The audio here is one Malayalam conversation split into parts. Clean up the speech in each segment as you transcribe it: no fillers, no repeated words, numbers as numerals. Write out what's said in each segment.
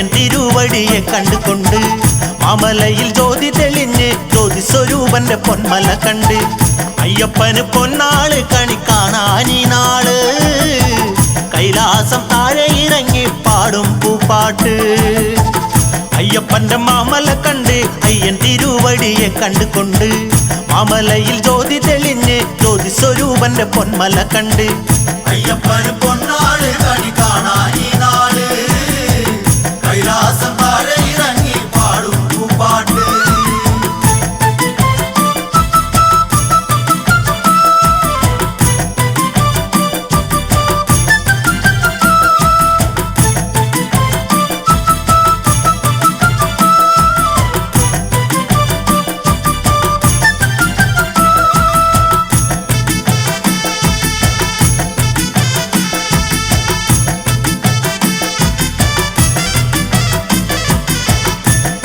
അയ്യൻ തിരുവടിയെ കണ്ടുകൊണ്ട് മാമലയിൽ ജ്യോതി തെളിഞ്ഞ് ജ്യോതി സ്വരൂപന്റെ പൊന്മല കണ്ട് അയ്യപ്പന് പൊന്നാള് കണി കാണാനീ നാള് കൈലാസം താഴെ ഇറങ്ങി പാടും പൂപ്പാട്ട് അയ്യപ്പന്റെ മാമല കണ്ട് അയ്യൻ തിരുവടിയെ കണ്ടുകൊണ്ട് മാമലയിൽ ജ്യോതി തെളിഞ്ഞ് ജ്യോതി സ്വരൂപന്റെ പൊന്മല കണ്ട് അയ്യപ്പന് പൊന്നാള് കണി കാണാനീ നാള് കൈലാസം താഴെ ഇറങ്ങി പാടും പൂപ്പാട്ട്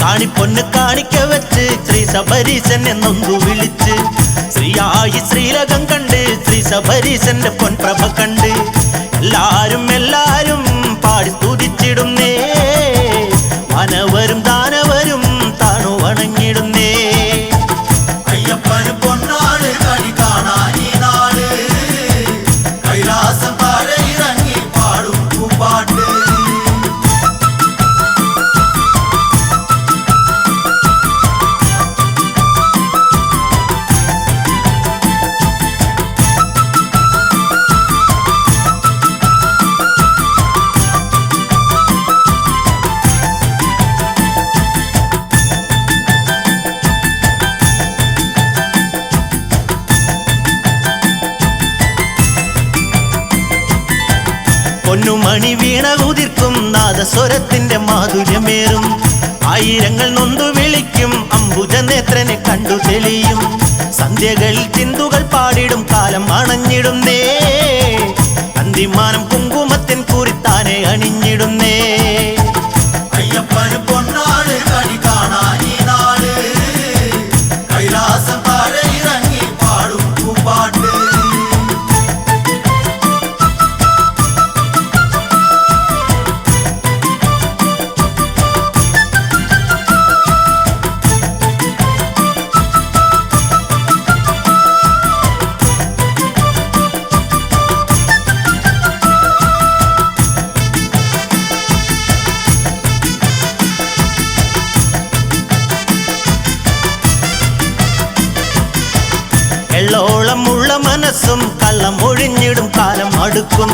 കാണിപ്പൊന്ന് കാണിക്ക വെച്ച് ശ്രീ ശബരീശൻ എന്നൊന്നു വിളിച്ച് ശ്രീയായി ശ്രീലകം കണ്ട് ശ്രീ ശബരീശന്റെ പൊൻപ്രഭ കണ്ട് എല്ലാരും പാടി സ്തുതിച്ചിടുന്നേ വാനവരും ദാനവരും താണു വണങ്ങിടുന്നേ അയ്യപ്പന് പൊന്നാള് കണി കാണാനീ നാള് കൈലാസം താഴെ ഇറങ്ങി പാടും പൂപ്പാട്ട് പൊന്നുമണി വീണ ഉതിർക്കും നാദസ്വരത്തിന്റെ മാധുര്യമേറും ആയിരങ്ങൾ നൊന്തു വിളിക്കും അംബുജനേത്രനെ കണ്ടു തെളിയും സന്ധ്യകളിൽ ചിന്തുകൾ പാടിടും കാലം അണഞ്ഞിടുന്നേ അന്തിമാനം കുങ്കുമത്തിൻ കുറിത്താനെ അണിഞ്ഞിടുന്നേ അയ്യപ്പന് പൊന്നാള് കണി കാണാനീ നാള് കൈലാസം താഴെ ഇറങ്ങി പാടും പൂപ്പാട്ട് എള്ളോളമുള്ള മനസ്സും കള്ളം ഒഴിഞ്ഞിടും കാലം അടുക്കും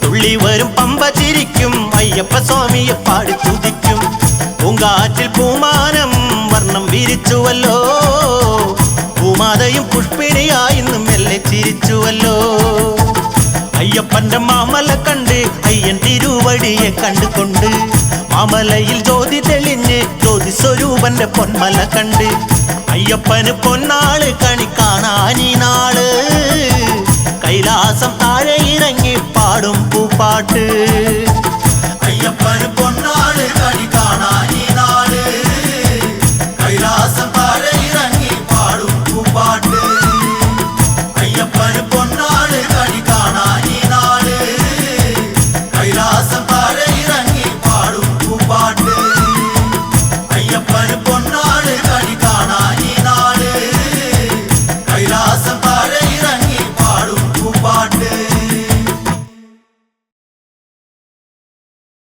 തുള്ളി വരും പമ്പ ചിരിക്കും അയ്യപ്പ സ്വാമിയെ പാടി തുതിക്കും പൂങ്കാറ്റിൽ പൂമാനം വർണ്ണം വിരിച്ചുവല്ലോ പൂമാതയും പുഷ്പിണിയായി ഇന്ന് മെല്ലെ ചിരിച്ചുവല്ലോ അയ്യപ്പന്റെ മാമല കണ്ട് അയ്യൻ തിരുവടിയെ കണ്ടുകൊണ്ട് മാമലയിൽ ജ്യോതി തെളിഞ്ഞ് ജ്യോതി സ്വരൂപന്റെ പൊന്മല കണ്ട് അയ്യപ്പന് പൊന്നാള് കണി കാണാനീ നാള് കൈലാസം താഴെ ഇറങ്ങി പാടും പൂപ്പാട്ട് അയ്യപ്പന് പൊന്നാള്